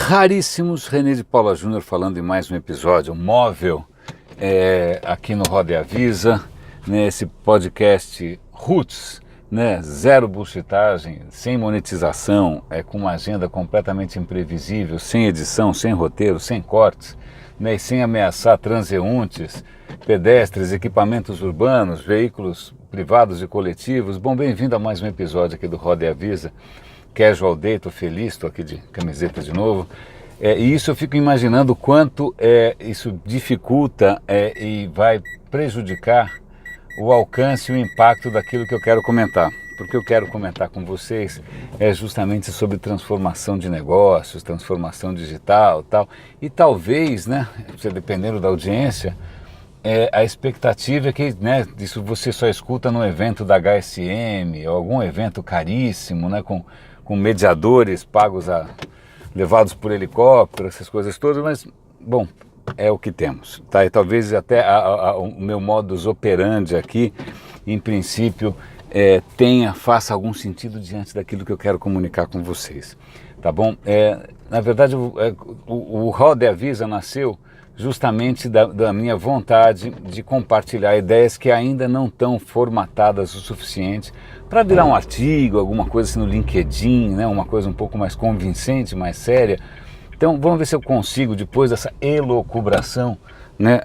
Raríssimos, René de Paula Júnior falando em mais um episódio móvel aqui no Roda e Avisa, nesse podcast Roots, né? Zero bullshitagem, sem monetização, com uma agenda completamente imprevisível, sem edição, sem roteiro, sem cortes, né? E sem ameaçar transeuntes, pedestres, equipamentos urbanos, veículos privados e coletivos. Bom, bem-vindo a mais um episódio aqui do Roda e Avisa. Casual Day, estou feliz, estou aqui de camiseta de novo. E isso eu fico imaginando o quanto isso dificulta e vai prejudicar o alcance e o impacto daquilo que eu quero comentar. Porque eu quero comentar com vocês justamente sobre transformação de negócios, transformação digital tal. E talvez, né, dependendo da audiência, a expectativa é que, né, isso você só escuta no evento da HSM, ou algum evento caríssimo, né, com mediadores pagos levados por helicóptero, essas coisas todas, mas, bom, é o que temos, tá? E talvez até o meu modus operandi aqui, em princípio, faça algum sentido diante daquilo que eu quero comunicar com vocês, tá bom? Na verdade, o Roda e Avisa nasceu justamente da minha vontade de compartilhar ideias que ainda não estão formatadas o suficiente para virar um artigo, alguma coisa assim no LinkedIn, né? Uma coisa um pouco mais convincente, mais séria. Então vamos ver se eu consigo, depois dessa elucubração, né?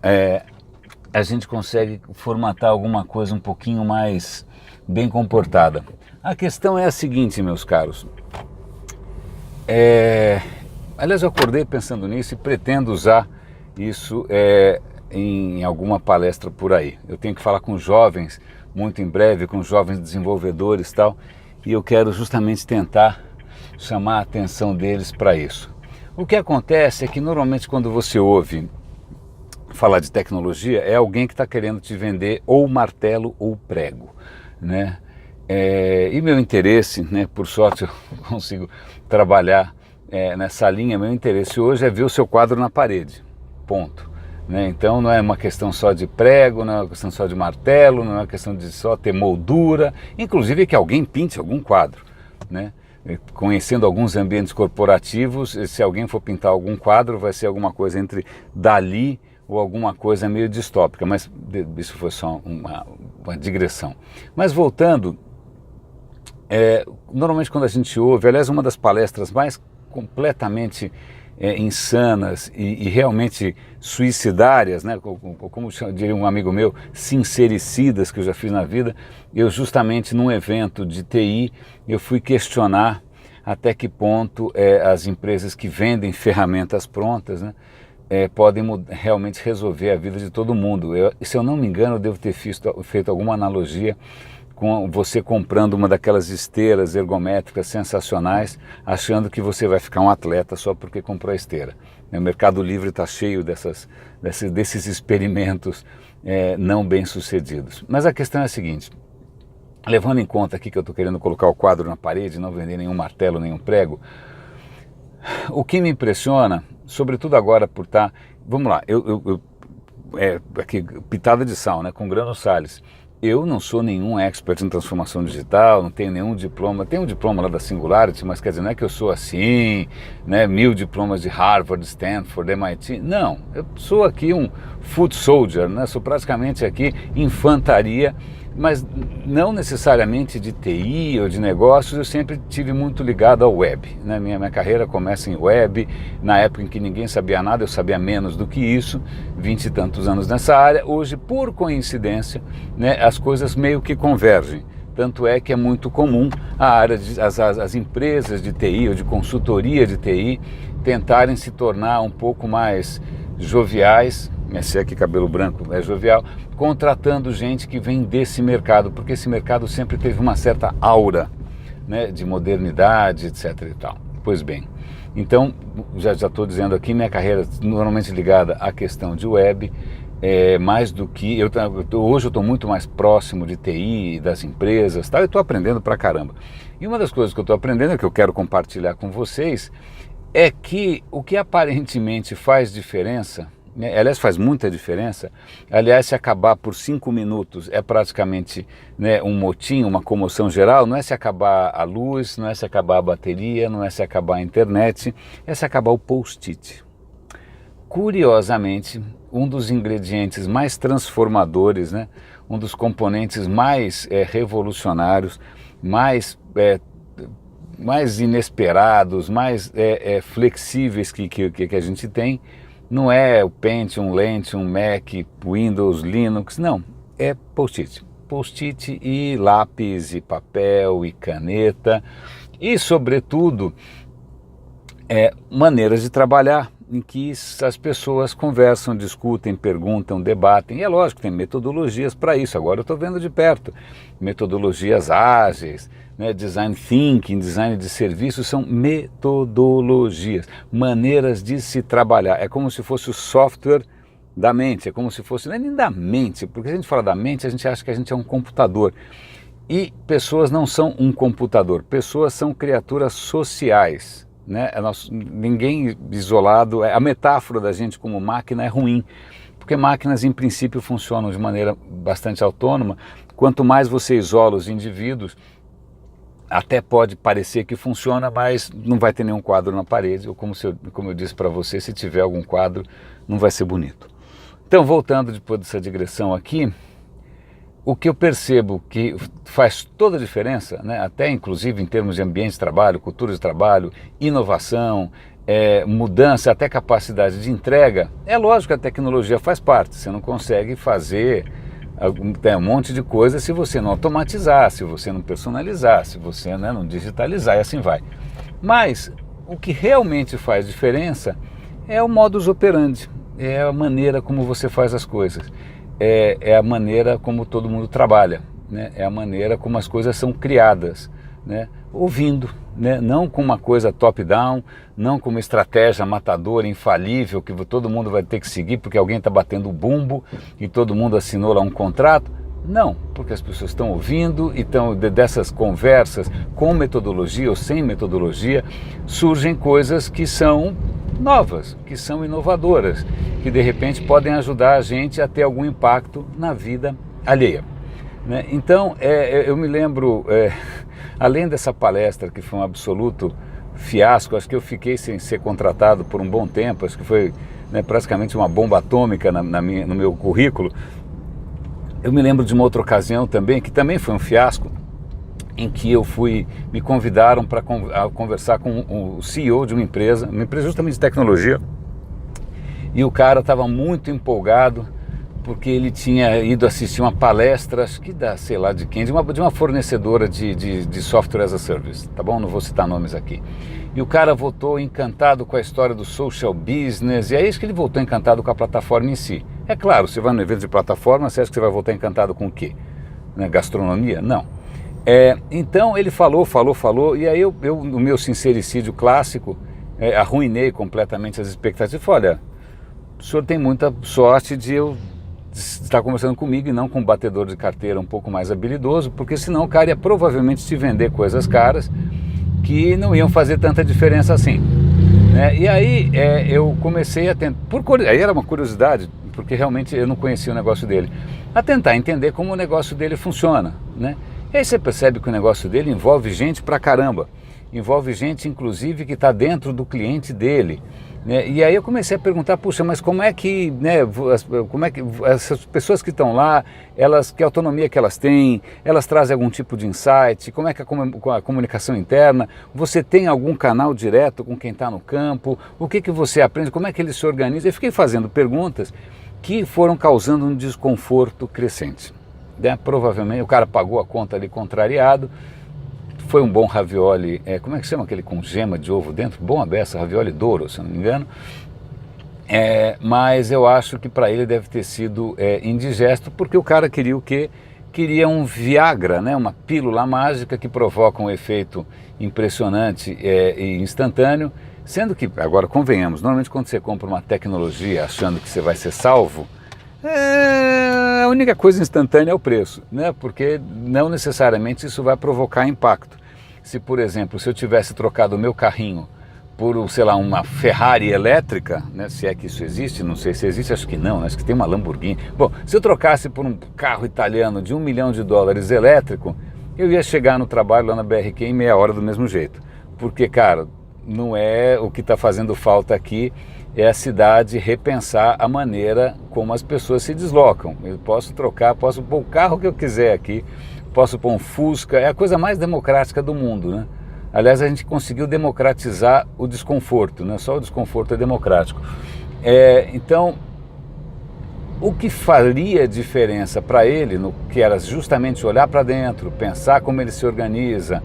A gente consegue formatar alguma coisa um pouquinho mais bem comportada. A questão é a seguinte, meus caros. Aliás, eu acordei pensando nisso e pretendo usar isso em alguma palestra por aí. Eu tenho que falar com jovens muito em breve, com jovens desenvolvedores e tal, e eu quero justamente tentar chamar a atenção deles para isso. O que acontece é que normalmente quando você ouve falar de tecnologia, é alguém que está querendo te vender ou martelo ou prego, né? E meu interesse, né, por sorte eu consigo trabalhar nessa linha, meu interesse hoje é ver o seu quadro na parede. Ponto. Né? Então não é uma questão só de prego, não é uma questão só de martelo, não é uma questão de só ter moldura, inclusive que alguém pinte algum quadro. Né? Conhecendo alguns ambientes corporativos, se alguém for pintar algum quadro, vai ser alguma coisa entre Dalí ou alguma coisa meio distópica, mas isso foi só uma digressão. Mas voltando, normalmente quando a gente ouve, aliás, uma das palestras mais completamente insanas e realmente suicidárias, né? Como diria um amigo meu, sincericidas que eu já fiz na vida, eu justamente num evento de TI, eu fui questionar até que ponto as empresas que vendem ferramentas prontas, né, podem realmente resolver a vida de todo mundo. Se eu não me engano, eu devo ter feito alguma analogia com você comprando uma daquelas esteiras ergométricas sensacionais, achando que você vai ficar um atleta só porque comprou a esteira. O Mercado Livre está cheio desses experimentos não bem sucedidos. Mas a questão é a seguinte, levando em conta aqui que eu estou querendo colocar o quadro na parede, não vender nenhum martelo, nenhum prego, o que me impressiona, sobretudo agora por estar... Vamos lá, aqui, pitada de sal, né, com Grano Salles. Eu não sou nenhum expert em transformação digital, não tenho nenhum diploma, tenho um diploma lá da Singularity, mas quer dizer, não é que eu sou assim, né, 1000 diplomas de Harvard, Stanford, MIT, não, eu sou aqui um foot soldier, né, sou praticamente aqui infantaria, mas não necessariamente de TI ou de negócios, eu sempre tive muito ligado ao web, né? Minha carreira começa em web, na época em que ninguém sabia nada, eu sabia menos do que isso, 20 e tantos anos nessa área. Hoje, por coincidência, né, as coisas meio que convergem, tanto é que é muito comum as empresas de TI ou de consultoria de TI tentarem se tornar um pouco mais joviais, se é que cabelo branco é jovial, contratando gente que vem desse mercado, porque esse mercado sempre teve uma certa aura, né, de modernidade, etc. e tal. Pois bem, então, já estou dizendo aqui, minha carreira normalmente ligada à questão de web, mais do que... hoje eu estou muito mais próximo de TI, das empresas, tá? Eu estou aprendendo pra caramba. E uma das coisas que eu estou aprendendo, que eu quero compartilhar com vocês, é que o que aparentemente faz diferença, né? Aliás, faz muita diferença. Aliás, se acabar por 5 minutos é praticamente, né, um motim, uma comoção geral. Não é se acabar a luz, não é se acabar a bateria, não é se acabar a internet, é se acabar o post-it. Curiosamente, um dos ingredientes mais transformadores, né, um dos componentes mais revolucionários, mais inesperados, mais flexíveis que a gente tem, não é o Pentium, Lentium, Mac, Windows, Linux, não, é post-it. Post-it e lápis, e papel, e caneta, e sobretudo, maneiras de trabalhar, em que as pessoas conversam, discutem, perguntam, debatem. E é lógico, tem metodologias para isso. Agora eu estou vendo de perto. Metodologias ágeis, né? Design thinking, design de serviços, são metodologias, maneiras de se trabalhar. É como se fosse o software da mente, é como se fosse, não é nem da mente, porque se a gente fala da mente, a gente acha que a gente é um computador. E pessoas não são um computador, pessoas são criaturas sociais. Né? Ninguém isolado, a metáfora da gente como máquina é ruim, porque máquinas em princípio funcionam de maneira bastante autônoma. Quanto mais você isola os indivíduos, até pode parecer que funciona, mas não vai ter nenhum quadro na parede, ou como eu disse para você, se tiver algum quadro, não vai ser bonito. Então, voltando depois dessa digressão aqui, o que eu percebo que faz toda a diferença, né, até inclusive em termos de ambiente de trabalho, cultura de trabalho, inovação, mudança, até capacidade de entrega, é lógico que a tecnologia faz parte. Você não consegue fazer um monte de coisas se você não automatizar, se você não personalizar, se você, né, não digitalizar, e assim vai. Mas o que realmente faz diferença é o modus operandi, é a maneira como você faz as coisas. É a maneira como todo mundo trabalha, né? É a maneira como as coisas são criadas, né? Ouvindo, né? Não com uma coisa top-down, não com uma estratégia matadora, infalível, que todo mundo vai ter que seguir porque alguém está batendo o bumbo e todo mundo assinou lá um contrato. Não, porque as pessoas estão ouvindo e dessas conversas, com metodologia ou sem metodologia, surgem coisas que são novas, que são inovadoras, que de repente podem ajudar a gente a ter algum impacto na vida alheia, né? Então, eu me lembro, além dessa palestra que foi um absoluto fiasco, acho que eu fiquei sem ser contratado por um bom tempo, acho que foi, né, praticamente uma bomba atômica no meu currículo. Eu me lembro de uma outra ocasião também, que também foi um fiasco, em que me convidaram para conversar com o CEO de uma empresa justamente de tecnologia, e o cara estava muito empolgado, porque ele tinha ido assistir uma palestra, acho que sei lá de quem, de uma fornecedora de software as a service, tá bom? Não vou citar nomes aqui. E o cara voltou encantado com a história do social business, e é isso que ele voltou encantado com a plataforma em si. É claro, você vai no evento de plataforma, você acha que você vai voltar encantado com o quê? Né? Gastronomia? Não. Então ele falou, e aí o meu sincericídio clássico, arruinei completamente as expectativas. Falei, olha, o senhor tem muita sorte de eu estar conversando comigo e não com um batedor de carteira um pouco mais habilidoso, porque senão o cara ia provavelmente te vender coisas caras que não iam fazer tanta diferença assim, né? E aí eu comecei a tentar, aí era uma curiosidade, porque realmente eu não conhecia o negócio dele, a tentar entender como o negócio dele funciona, né? E aí você percebe que o negócio dele envolve gente pra caramba, envolve gente inclusive que está dentro do cliente dele, né? E aí eu comecei a perguntar, puxa, mas como é que, né, essas pessoas que estão lá, que autonomia que elas têm, elas trazem algum tipo de insight, como é que a comunicação interna, você tem algum canal direto com quem está no campo, o que você aprende, como é que eles se organizam? Eu fiquei fazendo perguntas que foram causando um desconforto crescente, né? Provavelmente o cara pagou a conta ali contrariado, foi um bom ravioli, como é que chama aquele com gema de ovo dentro? Bom a beça, ravioli Douro, se eu não me engano. Mas eu acho que para ele deve ter sido indigesto, porque o cara queria o quê? Queria um Viagra, né? Uma pílula mágica que provoca um efeito impressionante e instantâneo, sendo que, agora convenhamos, normalmente quando você compra uma tecnologia achando que você vai ser salvo, a única coisa instantânea é o preço, né? Porque não necessariamente isso vai provocar impacto. Se, por exemplo, se eu tivesse trocado o meu carrinho por, sei lá, uma Ferrari elétrica, né? Se é que isso existe, não sei se existe, acho que não, né? Acho que tem uma Lamborghini. Bom, se eu trocasse por um carro italiano de $1 milhão elétrico, eu ia chegar no trabalho lá na BRQ em meia hora do mesmo jeito. Porque, cara, não é o que está fazendo falta aqui, é a cidade repensar a maneira como as pessoas se deslocam. Eu posso trocar, posso pôr o carro que eu quiser aqui, posso pôr um Fusca, é a coisa mais democrática do mundo, né? Aliás, a gente conseguiu democratizar o desconforto, né? Só o desconforto é democrático. Então, o que faria diferença para ele, no que era justamente olhar para dentro, pensar como ele se organiza.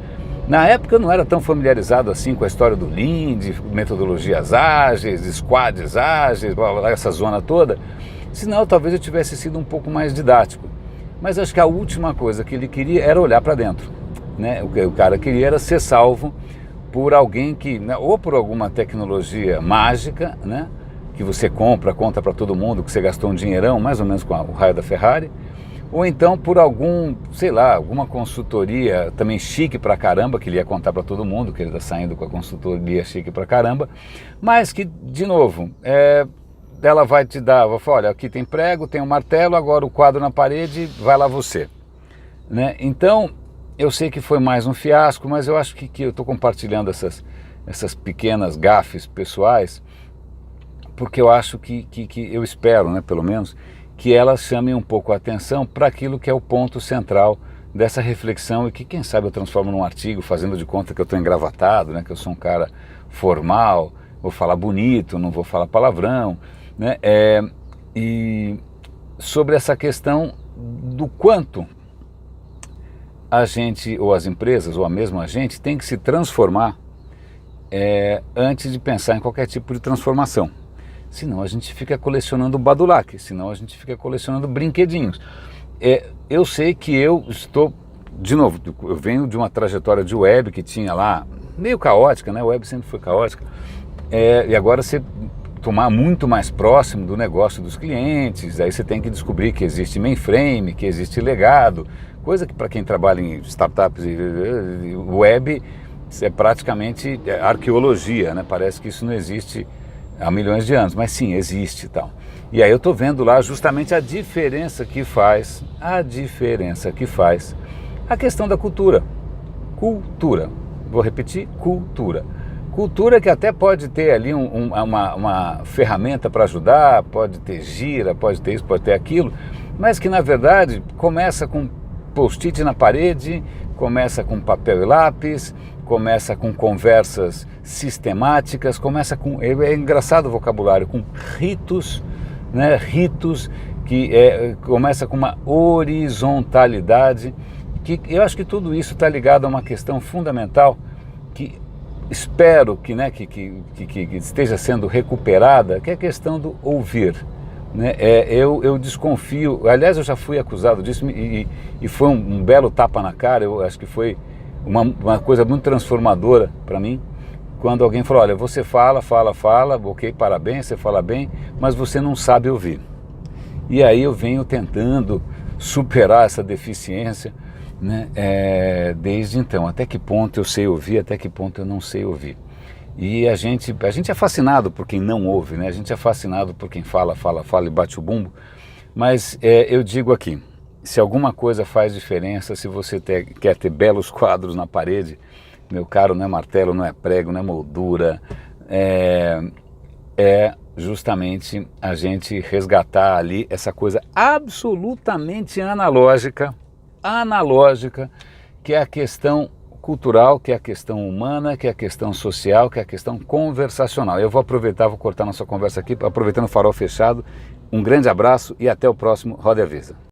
Na época eu não era tão familiarizado assim com a história do Lean, de metodologias ágeis, squads ágeis, blá, blá, essa zona toda, senão talvez eu tivesse sido um pouco mais didático. Mas acho que a última coisa que ele queria era olhar para dentro, né? O que o cara queria era ser salvo por alguém que, né, ou por alguma tecnologia mágica, né, que você compra, conta para todo mundo que você gastou um dinheirão, mais ou menos com o raio da Ferrari, ou então por algum, sei lá, alguma consultoria também chique pra caramba, que ele ia contar para todo mundo, que ele está saindo com a consultoria chique pra caramba, mas que, de novo, ela vai te dar, vai falar, olha, aqui tem prego, tem um martelo, agora o quadro na parede, vai lá você, né? Então, eu sei que foi mais um fiasco, mas eu acho que eu estou compartilhando essas pequenas gafes pessoais, porque eu acho que eu espero, né, pelo menos, que elas chamem um pouco a atenção para aquilo que é o ponto central dessa reflexão e que, quem sabe, eu transformo num artigo, fazendo de conta que eu estou engravatado, né, que eu sou um cara formal, vou falar bonito, não vou falar palavrão, né, e sobre essa questão do quanto a gente, ou as empresas, ou a mesma gente, tem que se transformar antes de pensar em qualquer tipo de transformação. Senão a gente fica colecionando badulaque, senão a gente fica colecionando brinquedinhos. Eu sei que eu estou, de novo, eu venho de uma trajetória de web que tinha lá, meio caótica, né? A web sempre foi caótica, e agora você tomar muito mais próximo do negócio dos clientes, aí você tem que descobrir que existe mainframe, que existe legado, coisa que para quem trabalha em startups e web é praticamente arqueologia, né? Parece que isso não existe há milhões de anos, mas sim, existe e tal. E aí eu estou vendo lá justamente a diferença que faz a questão da cultura. Cultura, vou repetir, cultura. Cultura que até pode ter ali uma ferramenta para ajudar, pode ter gira, pode ter isso, pode ter aquilo, mas que na verdade começa com post-it na parede, começa com papel e lápis, começa com conversas sistemáticas, começa com, é engraçado o vocabulário, com ritos, né? Ritos que começa com uma horizontalidade, que eu acho que tudo isso está ligado a uma questão fundamental que espero que esteja sendo recuperada, que é a questão do ouvir. Né? Eu desconfio, aliás eu já fui acusado disso e foi um belo tapa na cara, eu acho que foi uma coisa muito transformadora para mim, quando alguém falou, olha, você fala, ok, parabéns, você fala bem, mas você não sabe ouvir. E aí eu venho tentando superar essa deficiência, né? Desde então, até que ponto eu sei ouvir, até que ponto eu não sei ouvir. E a gente é fascinado por quem não ouve, né? A gente é fascinado por quem fala e bate o bumbo, mas eu digo aqui, se alguma coisa faz diferença, se você quer ter belos quadros na parede, meu caro, não é martelo, não é prego, não é moldura, justamente a gente resgatar ali essa coisa absolutamente analógica, que é a questão cultural, que é a questão humana, que é a questão social, que é a questão conversacional. Eu vou aproveitar, vou cortar nossa conversa aqui, aproveitando o farol fechado. Um grande abraço e até o próximo Roda e Avisa.